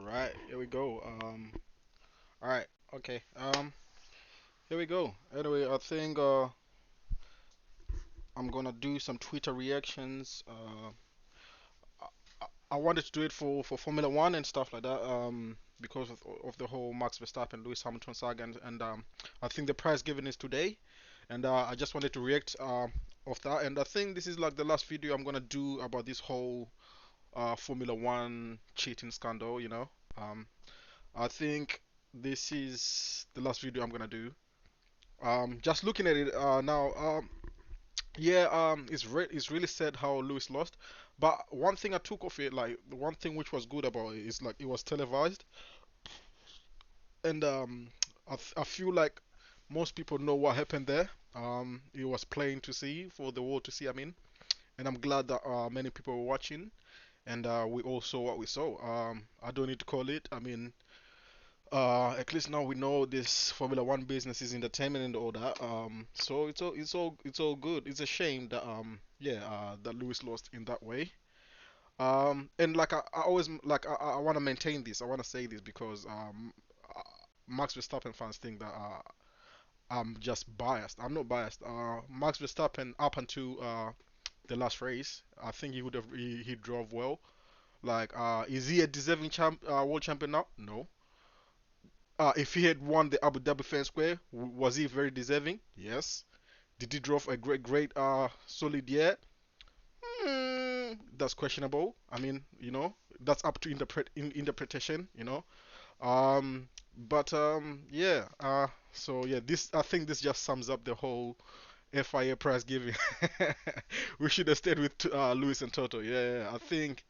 Right, here we go. All right, okay. Here we go. Anyway, I think I'm gonna do some Twitter reactions. I wanted to do it for Formula One and stuff like that. Because of the whole Max Verstappen, Lewis Hamilton saga, and I think the prize given is today, and I just wanted to react of that. And I think this is like the last video I'm gonna do about this whole Formula One cheating scandal. I think this is the last video I'm gonna do. Just looking at it now, yeah, it's really sad how Lewis lost. But one thing I took of it, like the one thing which was good about it is like it was televised, and I feel like most people know what happened there. It was plain to see for the world to see. I mean, and I'm glad that many people were watching, and we all saw what we saw. I don't need to call it. I mean, at least now we know this Formula One business is entertainment and all that. So it's all good. It's a shame that yeah that Lewis lost in that way. And like I always like I want to maintain this. I want to say this because uh, Max Verstappen fans think that I'm just biased. I'm not biased. Max Verstappen up until the last race, I think he drove well. Like is he a deserving world champion now? No. If he had won the Abu Dhabi Fair and Square, was he very deserving? Yes. Did he drove a great, solid year? That's questionable. I mean, that's up to interpretation. But yeah. So yeah, this I think this just sums up the whole FIA prize giving. We should have stayed with Lewis and Toto. Yeah, I think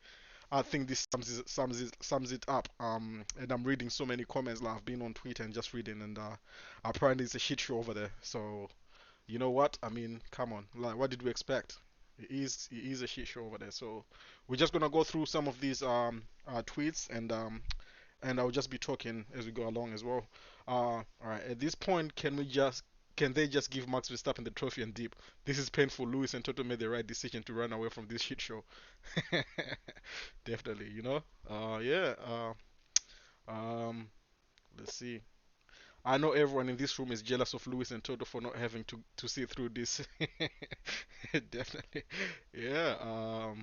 this sums it up. And I'm reading so many comments. Like I've been on Twitter and just reading, and apparently it's a shit show over there. So you know what? I mean, come on. Like, what did we expect? It is a shit show over there. So we're just gonna go through some of these tweets, and I'll just be talking as we go along as well. All right. At this point, can they just give Max Verstappen the trophy and dip? This is painful. Lewis and Toto made the right decision to run away from this shit show. Definitely, yeah. Um, let's see. I know everyone in this room is jealous of Lewis and Toto for not having to see through this. Definitely, yeah.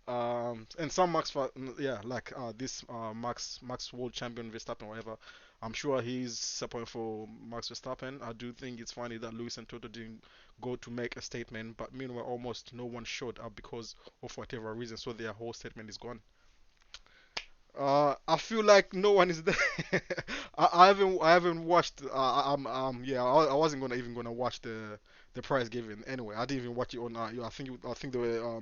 And some yeah, like this Max World Champion Verstappen, whatever. I'm sure he's supporting for Max Verstappen. I do think it's funny that Lewis and Toto didn't go to make a statement, but meanwhile, almost no one showed up because of whatever reason, so their whole statement is gone. I feel like no one is there. I haven't watched. Yeah, I wasn't gonna even gonna watch the prize giving anyway. I didn't even watch it on. I think they were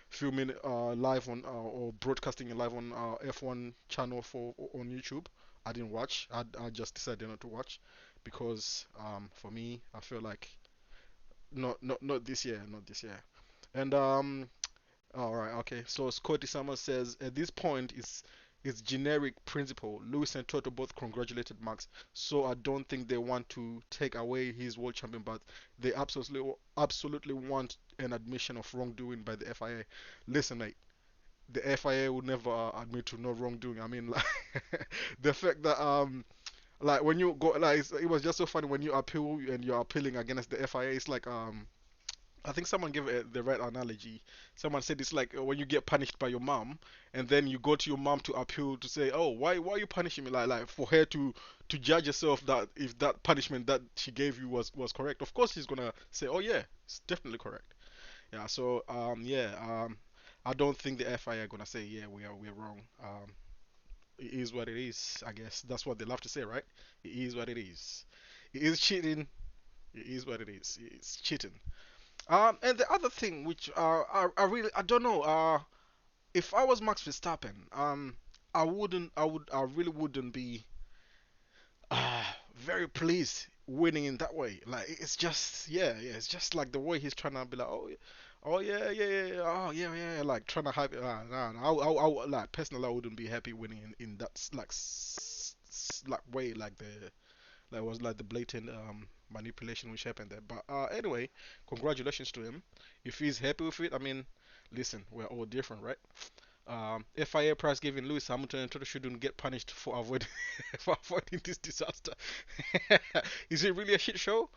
filming live on or broadcasting it live on F1 channel for on YouTube. I didn't watch. I just decided not to watch because for me I feel like not this year, not this year. And all right, okay. So Scotty Summers says at this point it's generic principle. Lewis and Toto both congratulated Max, so I don't think they want to take away his world champion, but they absolutely want an admission of wrongdoing by the FIA. Listen, mate, the FIA would never admit to no wrongdoing. I mean, like the fact that like when you go like it was just so funny when you appeal and you're appealing against the FIA. It's like I think someone gave the right analogy. Someone said it's like when you get punished by your mom, and then you go to your mom to appeal to say, "Oh, why are you punishing me?" Like for her to judge herself that if that punishment that she gave you was correct. Of course, she's gonna say, "Oh yeah, it's definitely correct." Yeah. So yeah I don't think the FIA are gonna say, "Yeah, we're wrong." It is what it is. I guess that's what they love to say, right? It is what it is. It is cheating. It is what it is. It's cheating. And the other thing, which I don't know. If I was Max Verstappen, I really wouldn't be very pleased winning in that way. Like it's just, yeah, it's just like the way he's trying to be like, oh yeah, yeah, yeah, yeah, oh yeah, yeah, yeah, like trying to hype it. Nah, nah, like personally, I wouldn't be happy winning in that like way, like that was like the blatant manipulation which happened there. But anyway, congratulations to him. If he's happy with it, I mean, listen, we're all different, right? FIA prize giving Lewis Hamilton and Toto shouldn't get punished for avoiding for avoiding this disaster. Is it really a shit show?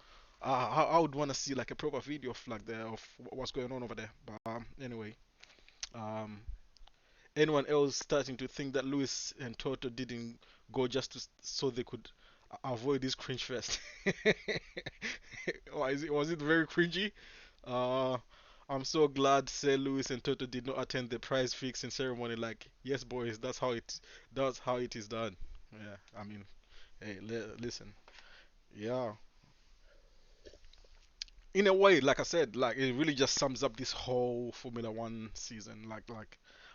I would want to see like a proper video of like the of what's going on over there. But anyway, um, anyone else starting to think that Lewis and Toto didn't go just so they could avoid this cringe fest? Or was it very cringy? Uh, I'm so glad Sir Lewis and Toto did not attend the prize fixing ceremony. Like, yes, boys, that's how it is done. Yeah, I mean, hey, listen, yeah. In a way, like I said, like it really just sums up this whole Formula One season.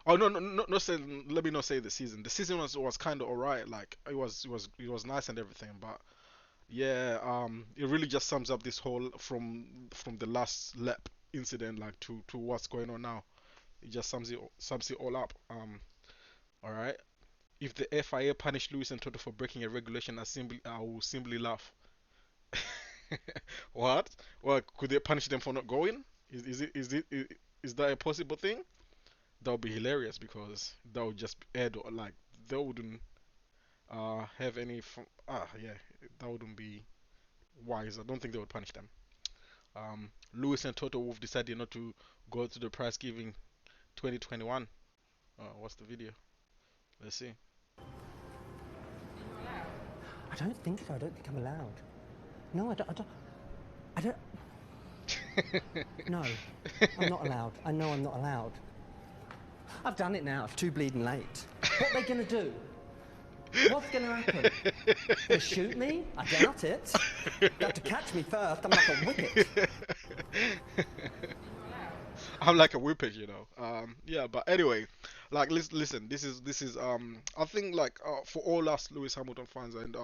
Oh no, no, no, no say, let me not say the season. The season was kind of alright. Like it was nice and everything, but yeah, it really just sums up this whole from the last lap incident, like to what's going on now. It just sums it all up. All right. If the FIA punished Lewis and Toto for breaking a regulation, I will simply laugh. What? Well, could they punish them for not going? Is that a possible thing? That would be hilarious because that would just add like they wouldn't have any yeah, that wouldn't be wise. I don't think they would punish them. Lewis and Toto Wolff decided not to go to the prize giving 2021. What's the video? Let's see. I don't think so. I don't think I'm allowed. No, I don't. I don't. No, I'm not allowed. I know I'm not allowed. I've done it now. It's too bleeding late. What are they going to do? What's going to happen? They shoot me? I doubt it. They have to catch me first. I'm like a whippet. I'm like a whippet, you know. Yeah, but anyway, like listen, this is I think like for all us Lewis Hamilton fans and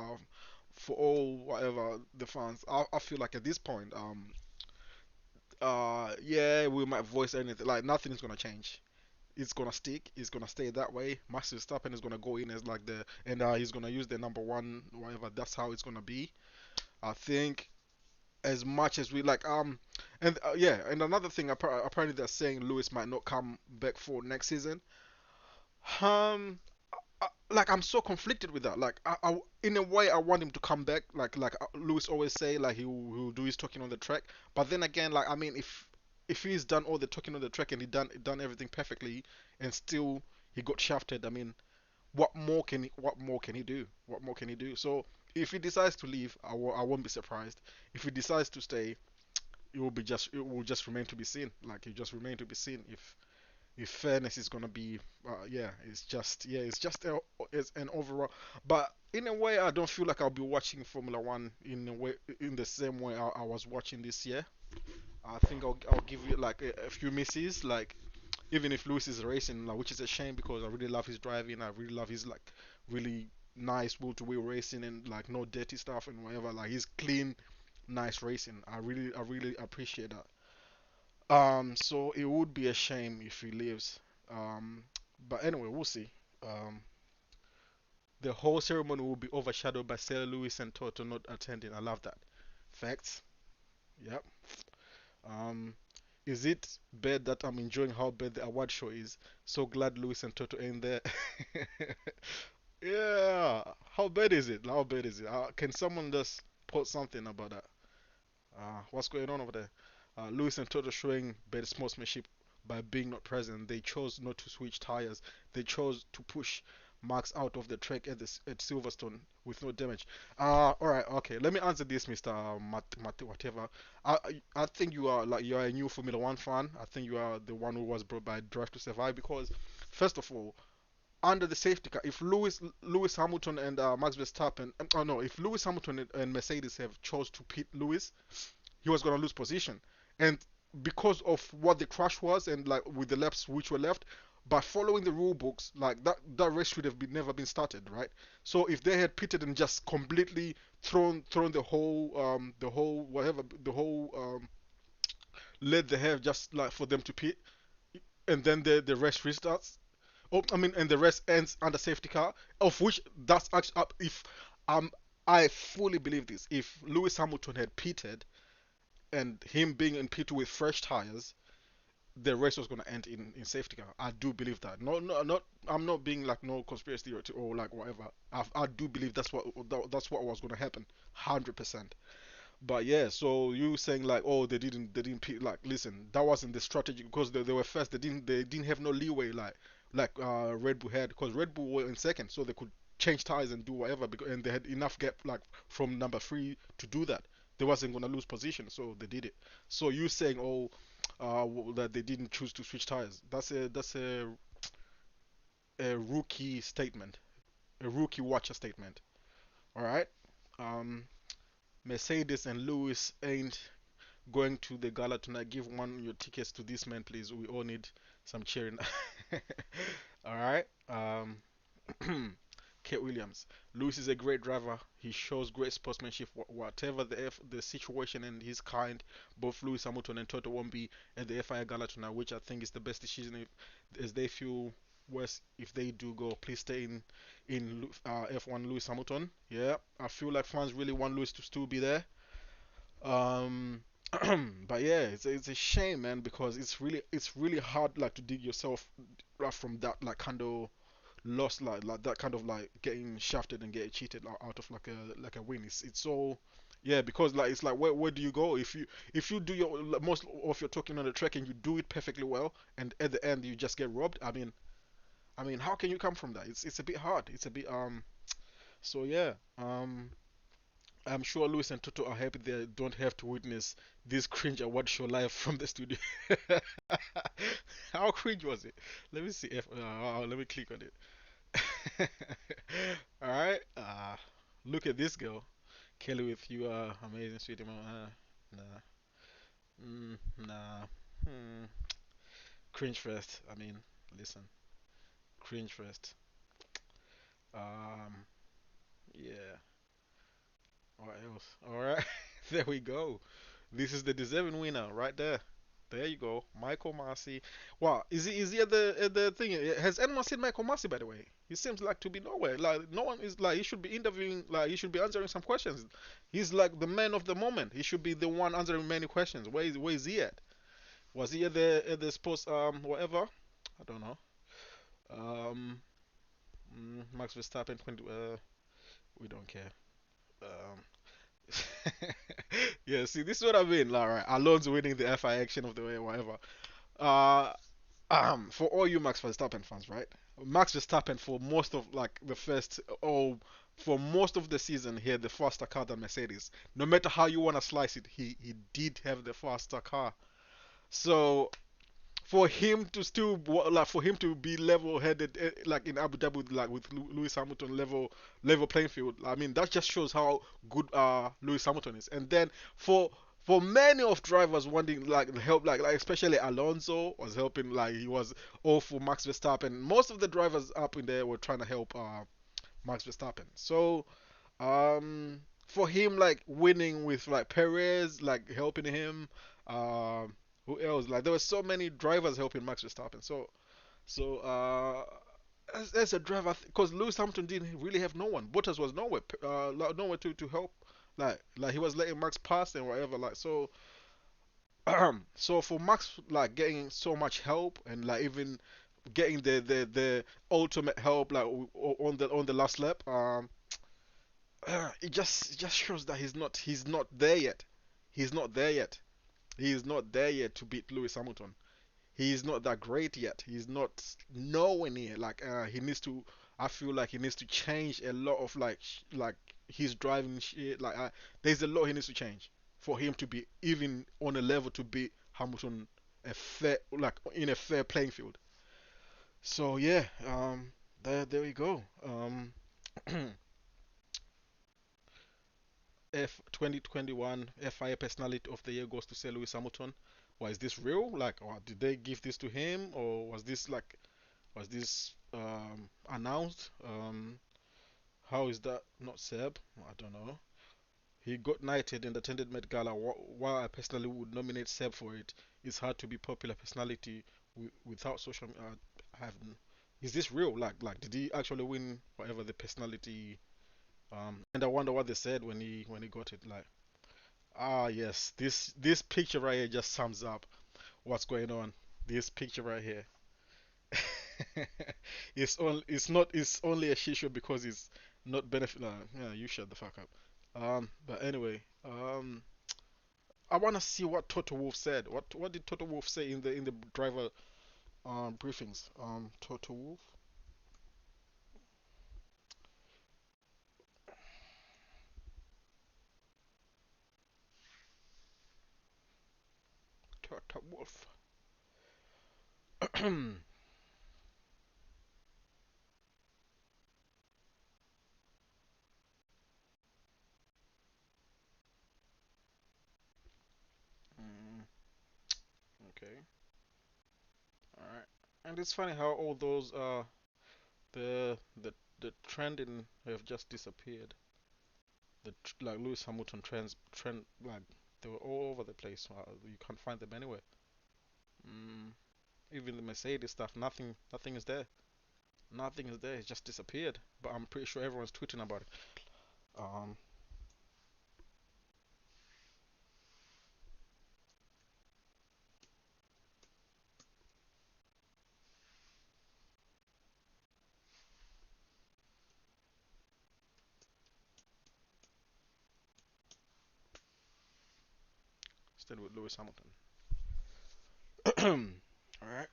for all whatever the fans, I feel like at this point, yeah, we might voice anything, like nothing is gonna change. It's gonna stick. It's gonna stay that way. Max Verstappen is gonna go in as like the and he's gonna use the number one, whatever. That's how it's gonna be. I think as much as we like and yeah, and another thing apparently they're saying Lewis might not come back for next season. Um, like I'm so conflicted with that. Like in a way I want him to come back. Like Lewis always say, like he'll do his talking on the track. But then again, like I mean, if he's done all the talking on the track and he done everything perfectly, and still he got shafted. I mean, what more can he do? What more can he do? So if he decides to leave, I won't be surprised. If he decides to stay, it will just remain to be seen. Like it just remain to be seen if fairness is gonna be yeah, it's an overall, but in a way I don't feel like I'll be watching Formula One in the same way I was watching this year. I think I'll give it like a few misses, like even if Lewis is racing, like, which is a shame because I really love his driving. I really love his like really nice wheel-to-wheel racing and like no dirty stuff and whatever. Like he's clean, nice racing. I really appreciate that. So it would be a shame if he leaves. Um, but anyway, we'll see. Um, the whole ceremony will be overshadowed by Sarah Lewis and Toto not attending. I love that. Facts. Yep. Um, is it bad that I'm enjoying how bad the award show is? So glad Lewis and Toto ain't there. Yeah. How bad is it? How bad is it? Can someone just post something about that? What's going on over there? Lewis and Toto showing better sportsmanship by being not present. They chose not to switch tires. They chose to push Max out of the track at Silverstone with no damage. All right, okay. Let me answer this, Mr. Matt, whatever. I think you are a new Formula One fan. I think you are the one who was brought by Drive to Survive because, first of all, under the safety car, if Lewis Hamilton and Max Verstappen, oh no, if Lewis Hamilton and Mercedes have chose to pit Lewis, he was going to lose position. And because of what the crash was and like with the laps which were left, by following the rule books, like that race should have never been started, right? So if they had pitted and just completely thrown the whole whatever the whole let they have just like for them to pit and then the race restarts. Oh, I mean, and the rest ends under safety car, of which that's actually if um I fully believe this. If Lewis Hamilton had pitted and him being in pit with fresh tires, the race was gonna end in safety car. I do believe that. No, no, not. I'm not being like no conspiracy theory or like whatever. I do believe that's what was gonna happen, 100%. But yeah, so you saying like, oh, like, listen, that wasn't the strategy because they were first. They didn't have no leeway like Red Bull had because Red Bull were in second, so they could change tires and do whatever because and they had enough gap like from number three to do that. They wasn't gonna lose position, so they did it. So you saying, oh, that they didn't choose to switch tires? That's a rookie statement, a rookie watcher statement. All right. Um, Mercedes and Lewis ain't going to the gala tonight. Give one your tickets to this man, please. We all need some cheering. All right. Kate Williams. Lewis is a great driver. He shows great sportsmanship. Whatever the situation, and he's kind. Both Lewis Hamilton and Toto won't be at the FIA gala tonight, which I think is the best decision. As they feel worse if they do go, please stay in F1 Lewis Hamilton. Yeah, I feel like fans really want Lewis to still be there. Um, but yeah, it's a shame, man, because it's really hard like to dig yourself from that like kind of loss, like that kind of like getting shafted and getting cheated out of like a win. It's so yeah, because like it's like where do you go if you do your like, most of your talking on the track and you do it perfectly well and at the end you just get robbed. I mean how can you come from that? It's a bit hard. It's a bit so yeah. I'm sure Luis and Toto are happy they don't have to witness this cringe award show live from the studio. How cringe was it? Let me see if let me click on it. All right. Look at this girl, Kelly with you. Amazing, sweetie mom. Nah. Nah. Hmm. Cringe first. I mean, listen. Cringe first. Um. Yeah. What else? All right. There we go. This is the deserving winner right there. There you go, Michael Massey. Wow, is he at the thing? Has anyone seen Michael Massey, by the way? He seems like to be nowhere. Like no one is like he should be interviewing, like he should be answering some questions. He's like the man of the moment. He should be the one answering many questions. Where is he at? Was he at the sports whatever? I don't know. Um, Max Verstappen 20. We don't care. Um, yeah. See, this is what I mean. Like, right, Alonso winning the FI action of the way, whatever. Uh, for all you Max Verstappen fans, right? Max Verstappen for most of like the first oh for most of the season he had the faster car than Mercedes. No matter how you wanna slice it, he did have the faster car. So for him to still like for him to be level-headed like in Abu Dhabi like with Lewis Hamilton level playing field. I mean that just shows how good Lewis Hamilton is. And then for many of drivers wanting like help like especially Alonso was helping like he was all for Max Verstappen. Most of the drivers up in there were trying to help Max Verstappen. So for him like winning with like Perez like helping him who else like there were so many drivers helping Max Verstappen so as a driver because Lewis Hamilton didn't really have no one. Bottas was nowhere nowhere to help like he was letting Max pass and whatever like so so for Max like getting so much help and like even getting the ultimate help like on the last lap it just shows that he's not there yet. He's not there yet. He is not there yet to beat Lewis Hamilton. He is not that great yet. He's not nowhere near. Like he needs to. I feel like he needs to change a lot of like his driving shit. Like there's a lot he needs to change for him to be even on a level to beat Hamilton a fair like in a fair playing field. So yeah, there we go. F 2021 FIA Personality of the Year goes to Sir Lewis Hamilton. Why is this real? Like, or did they give this to him, or was this announced? How is that not Seb? I don't know. He got knighted and attended Met Gala. While I personally would nominate Seb for it, it's hard to be popular personality without social. I have. Is this real? Like, did he actually win whatever the personality? And I wonder what they said when he got it. Like. Ah, yes. This picture right here just sums up what's going on. This picture right here. It's only a shit show because it's not benefit. Nah, yeah, you shut the fuck up. But anyway, I wanna see what Toto Wolf said. What did Toto Wolf say in the driver briefings? Toto Wolf. Toto Wolf. Mm, okay. All right. And it's funny how all those the trending have just disappeared. Like Lewis Hamilton trend like they were all over the place. You can't find them anywhere. Mm, even the Mercedes stuff, nothing is there. Nothing is there. It just disappeared. But I'm pretty sure everyone's tweeting about it. Um, Instead with Lewis Hamilton. All right.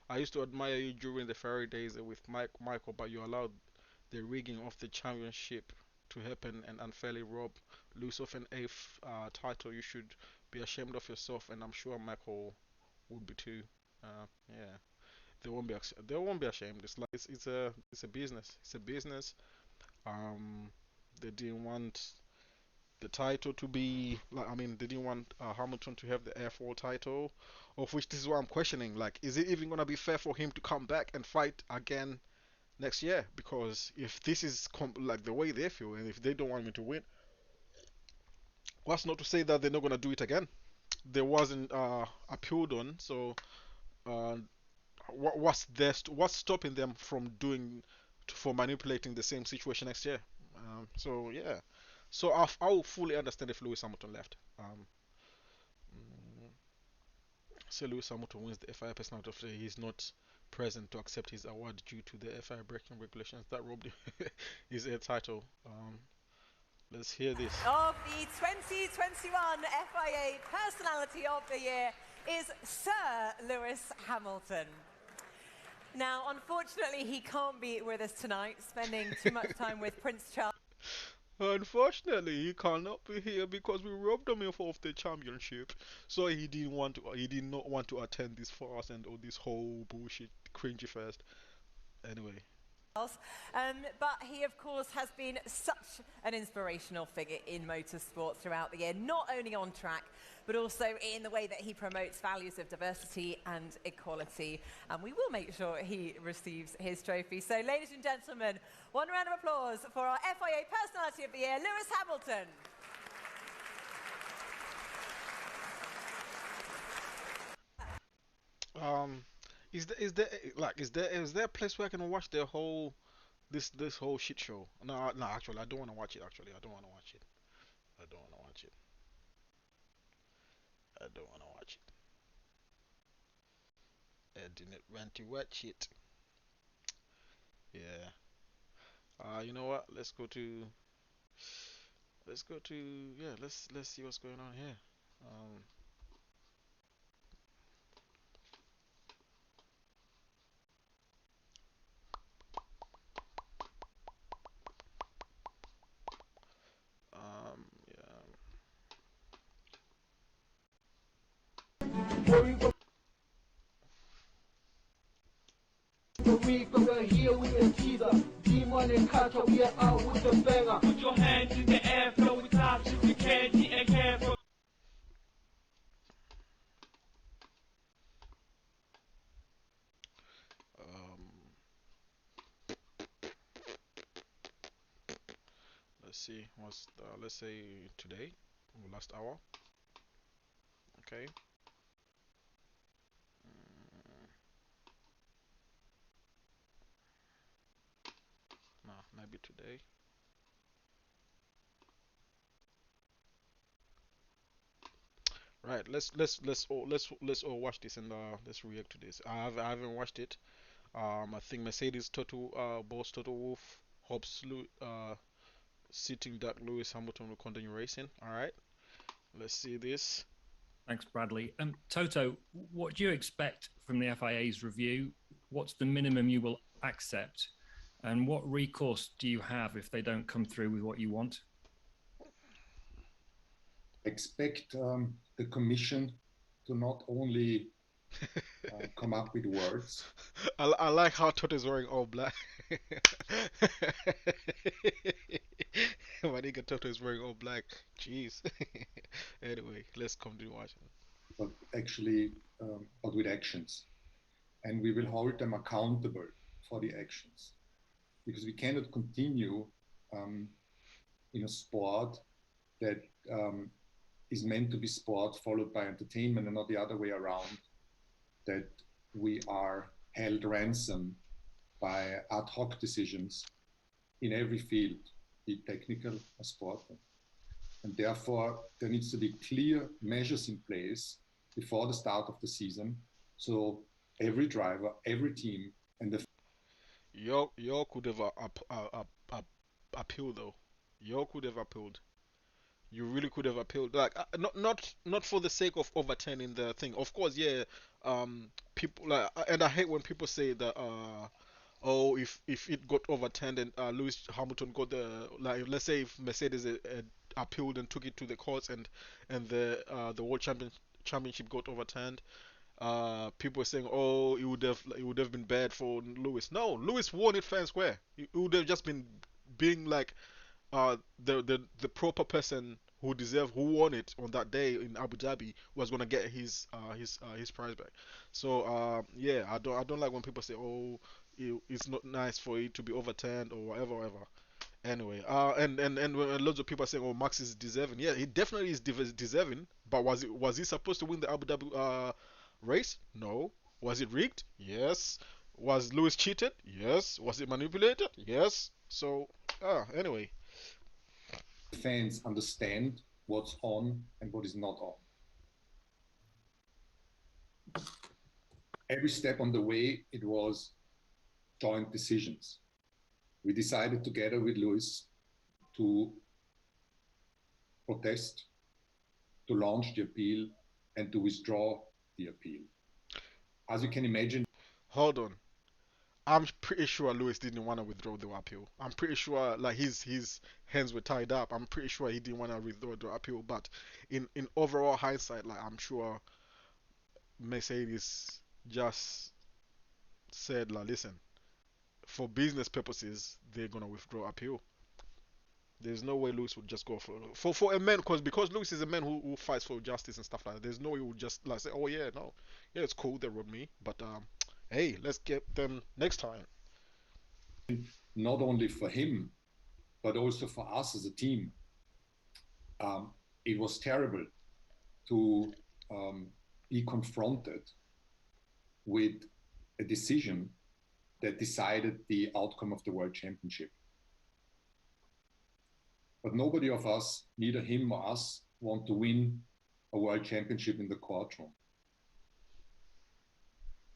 I used to admire you during the Ferrari days with Michael, but you allowed the rigging of the championship to happen and unfairly rob Lewis of an eighth title. You should be ashamed of yourself, and I'm sure Michael would be too. Yeah, they won't be ashamed. It's like it's a business. It's a business. Um, they didn't want the title to be like I mean they didn't want Hamilton to have the F4 title, of which this is what I'm questioning. Like, is it even gonna be fair for him to come back and fight again next year? Because if this is like the way they feel, and if they don't want me to win, what's not to say that they're not gonna do it again? There wasn't appealed on, so uh, what's stopping them from doing for manipulating the same situation next year? So yeah, so I will fully understand if Lewis Hamilton left. Mm, say Lewis Hamilton wins the FIA Personality of the Year, he's not present to accept his award due to the FIA breaking regulations that robbed his air title. Let's hear this. Of the 2021 FIA Personality of the Year is Sir Lewis Hamilton. Now, unfortunately, he can't be with us tonight, spending too much time with Prince Charles. Unfortunately, he cannot be here because we robbed him of the championship. So he didn't want to. He did not want to attend this farce and all this whole bullshit, cringy fest. Anyway, But he, of course, has been such an inspirational figure in motorsport throughout the year, not only on track, but also in the way that he promotes values of diversity and equality. And we will make sure he receives his trophy. So, ladies and gentlemen, one round of applause for our FIA Personality of the Year, Lewis Hamilton. um, is there a place where I can watch the whole this whole shit show? No, no, actually, I don't want to watch it. Actually, I don't want to watch it. I don't want to watch it. I don't want to watch it. I didn't want to watch it. Yeah. You know what? Let's go to yeah. Let's see what's going on here. Um, yeah. We are here with the teaser. Demon and culture, we are out with the banger. Put your hands in the air, flow with tops if you can, and can from Um, let's see. Let's say today, last hour. Okay. Mm, nah, maybe today. Right. Let's all watch this and let's react to this. I haven't watched it. I think Mercedes Total boss Total Wolf hopes sitting that Lewis Hamilton will continue racing. All right. Let's see this. Thanks, Bradley. Toto, what do you expect from the FIA's review? What's the minimum you will accept? And what recourse do you have if they don't come through with what you want? Expect the Commission to not only come up with words. I like how Toto is wearing all black. My nigga Toto is wearing all black. Jeez. Anyway, let's continue watching. But actually, but with actions. And we will hold them accountable for the actions. Because we cannot continue in a sport that is meant to be sport followed by entertainment and not the other way around, that we are held ransom by ad hoc decisions in every field, be it technical or sport. And therefore, there needs to be clear measures in place before the start of the season. So every driver, every team, and the Y'all could have appealed though. Y'all could have appealed. You really could have appealed. Like not for the sake of overturning the thing. Of course, yeah. People like, and I hate when people say that oh, if it got overturned and Lewis Hamilton got the, like, let's say if Mercedes appealed and took it to the courts and the world championship got overturned. People were saying, oh, it would have been bad for Lewis. No, Lewis won it fair and square. It would have just been being like the proper person who won it on that day in Abu Dhabi was gonna get his prize back. So yeah, I don't like when people say, oh, it's not nice for it to be overturned or whatever. Anyway, and when loads of people are saying, "Oh, Max is deserving." Yeah, he definitely is deserving. But was he supposed to win the Abu Dhabi race? No. Was it rigged? Yes. Was Lewis cheated? Yes. Was it manipulated? Yes. So, anyway. fans understand what's on and what is not on. Every step on the way, it was joint decisions. We decided together with Lewis to protest, to launch the appeal, and to withdraw the appeal. As you can imagine, Hold on. I'm pretty sure Lewis didn't want to withdraw the appeal. I'm pretty sure like his hands were tied up. I'm pretty sure he didn't want to withdraw the appeal. But in overall hindsight, like I'm sure Mercedes just said like, listen, for business purposes, they're gonna withdraw appeal. There's no way Lewis would just go for a man because Lewis is a man who fights for justice and stuff like that. There's no way he would just like say, oh yeah, no, yeah, it's cool they wrote me, but hey, let's get them next time. not only for him, but also for us as a team, it was terrible to be confronted with a decision that decided the outcome of the World Championship. But nobody of us, neither him or us, want to win a World Championship in the courtroom.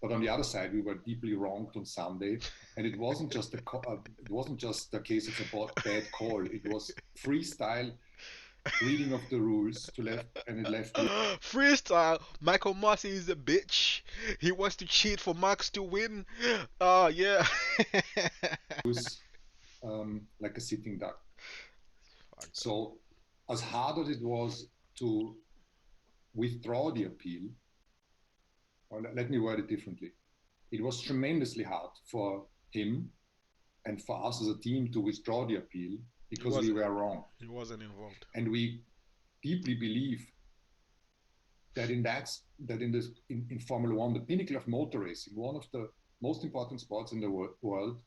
But on the other side, we were deeply wronged on Sunday, and it wasn't just a case of a bad call. It was freestyle reading of the rules to left, and it left Freestyle. Michael Massey is a bitch. He wants to cheat for Max to win. Yeah. Lewis like a sitting duck. So, as hard as it was to withdraw the appeal, or let me word it differently, it was tremendously hard for him and for us as a team to withdraw the appeal because we were wrong. He wasn't involved. And we deeply believe that in Formula One, the pinnacle of motor racing, one of the most important sports in the world,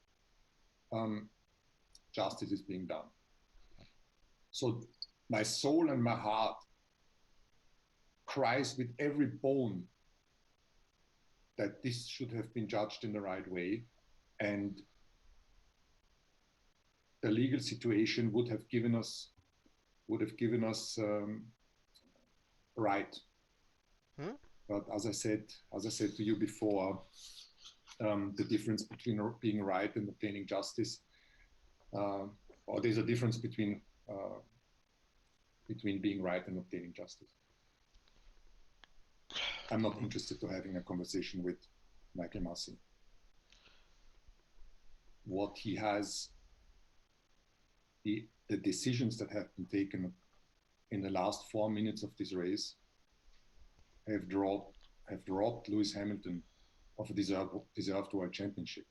justice is being done. So my soul and my heart cries with every bone that this should have been judged in the right way, and the legal situation would have given us right Hmm? But as I said to you before, the difference between being right and obtaining justice, uh, or there's a difference between being right and obtaining justice. I'm not interested to having a conversation with Michael Massi. What he has, the decisions that have been taken in the last 4 minutes of this race have robbed Lewis Hamilton of a deserved world championship.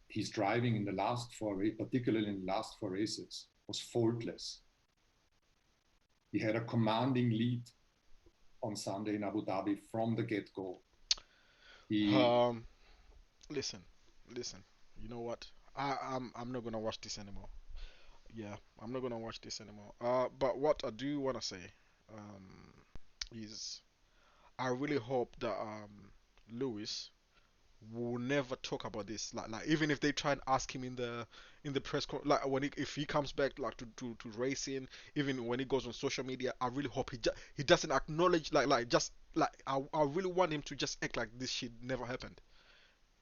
His driving in the last particularly in the last 4 races, was faultless. He had a commanding lead on Sunday in Abu Dhabi from the get-go. He Um, listen, listen. You know what? I'm not gonna watch this anymore. Yeah, I'm not gonna watch this anymore. But what I do wanna say, um, is I really hope that Lewis will never talk about this. Like even if they try and ask him in the press like when if he comes back like to racing, even when he goes on social media, I really hope he doesn't acknowledge like just like I really want him to just act like this shit never happened.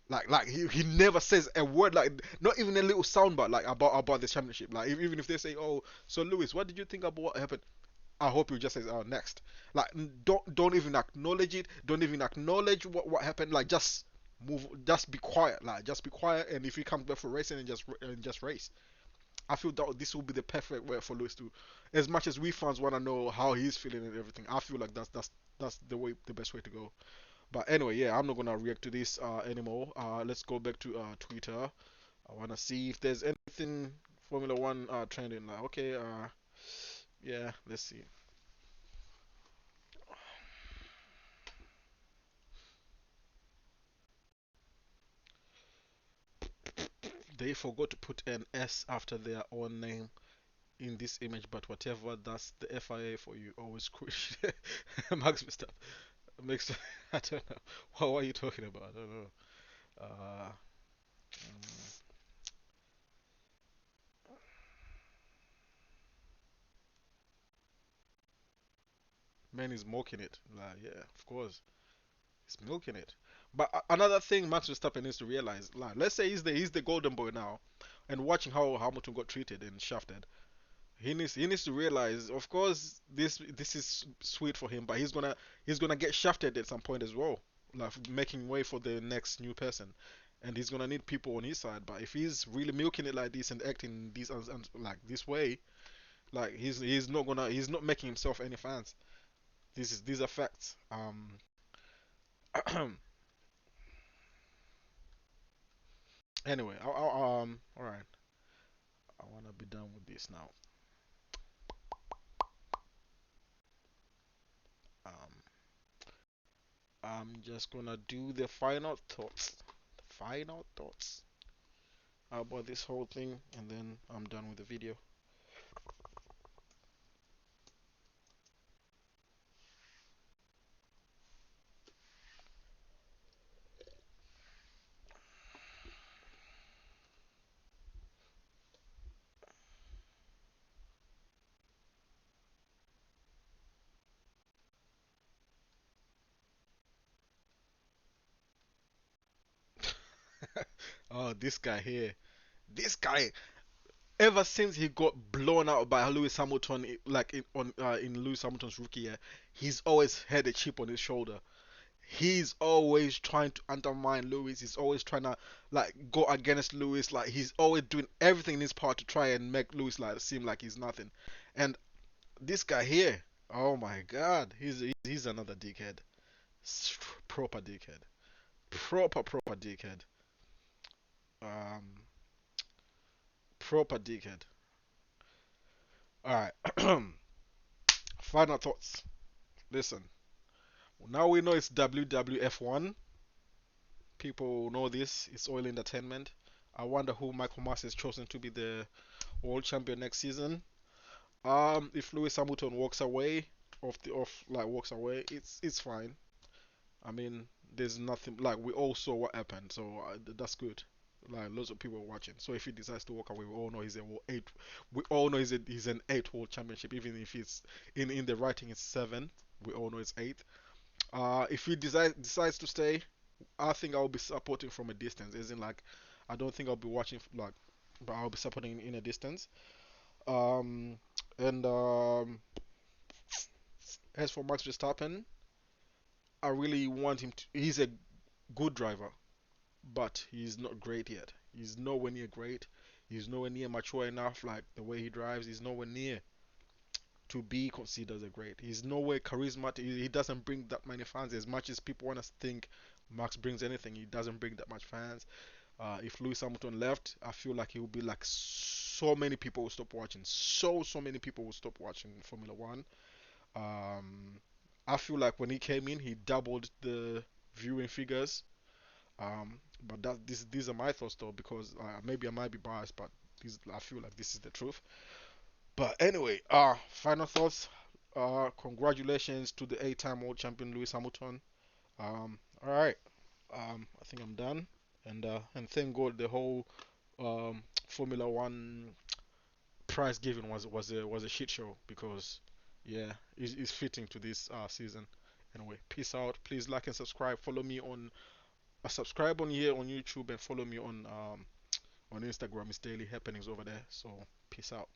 Like he never says a word, like not even a little soundbite like about this championship. Like even if they say, oh, so Lewis, what did you think about what happened? I hope he just says, "Oh, next." Like, don't even acknowledge it. Don't even acknowledge what happened. Like, just move. Just be quiet. Like, just be quiet. And if he comes back for racing, and just race. I feel that this will be the perfect way for Lewis to. As much as we fans want to know how he's feeling and everything, I feel like that's the best way to go. But anyway, yeah, I'm not gonna react to this anymore. Let's go back to Twitter. I wanna see if there's anything Formula One trending. Like, okay, yeah, let's see. They forgot to put an S after their own name in this image, but whatever, that's the FIA for you. Always squish. Max Verstappen makes. I don't know. What are you talking about? I don't know. Uh, mm, man is milking it. Like, yeah, of course, he's milking it. But another thing Max Verstappen needs to realize, like, let's say he's the golden boy now, and watching how Hamilton got treated and shafted. He needs to realize, of course, this is sweet for him, but he's gonna get shafted at some point as well, like making way for the next new person, and he's gonna need people on his side. But if he's really milking it like this and acting this like this way, like he's not making himself any fans. These are facts. Anyway, all right, I wanna be done with this now. Um, I'm just gonna do the final thoughts. The final thoughts about this whole thing, and then I'm done with the video. Oh, this guy here. This guy, ever since he got blown out by Lewis Hamilton, like in Lewis Hamilton's rookie year, he's always had a chip on his shoulder. He's always trying to undermine Lewis. He's always trying to like go against Lewis. Like he's always doing everything in his power to try and make Lewis like seem like he's nothing. And this guy here, oh my God, he's another dickhead. Proper dickhead. Proper dickhead. Um, proper dickhead. All right. Final thoughts. Listen. Now we know it's WWF1. People know this. It's oil entertainment. I wonder who Michael Masi has chosen to be the world champion next season. If Lewis Hamilton walks away, walks away, it's fine. I mean, there's nothing like we all saw what happened, so that's good. Like lots of people watching. So if he decides to walk away, we all know he's a eight. We all know he's an eight world championship. Even if it's in the writing it's seven, we all know it's eight. If he decides to stay, I think I'll be supporting from a distance. As in like, I don't think I'll be watching like, but I'll be supporting in a distance. Um, and as for Max Verstappen, I really want him to. He's a good driver, but he's not great yet. He's nowhere near great. He's nowhere near mature enough. Like the way he drives, he's nowhere near to be considered a great. He's nowhere charismatic. He doesn't bring that many fans as much as people want to think Max brings anything. He doesn't bring that much fans. If Lewis Hamilton left, I feel like he will be like so many people will stop watching. So many people will stop watching Formula One. Um, I feel like when he came in, he doubled the viewing figures. But these are my thoughts though, because maybe I might be biased, but I feel like this is the truth. But anyway, final thoughts. Congratulations to the eight-time world champion Lewis Hamilton. All right. I think I'm done, and thank God the whole Formula One prize giving was a shit show because yeah, it's fitting to this season. Anyway, peace out. Please like and subscribe. Follow me on subscribe on here on YouTube and follow me on Instagram. It's daily happenings over there. So peace out.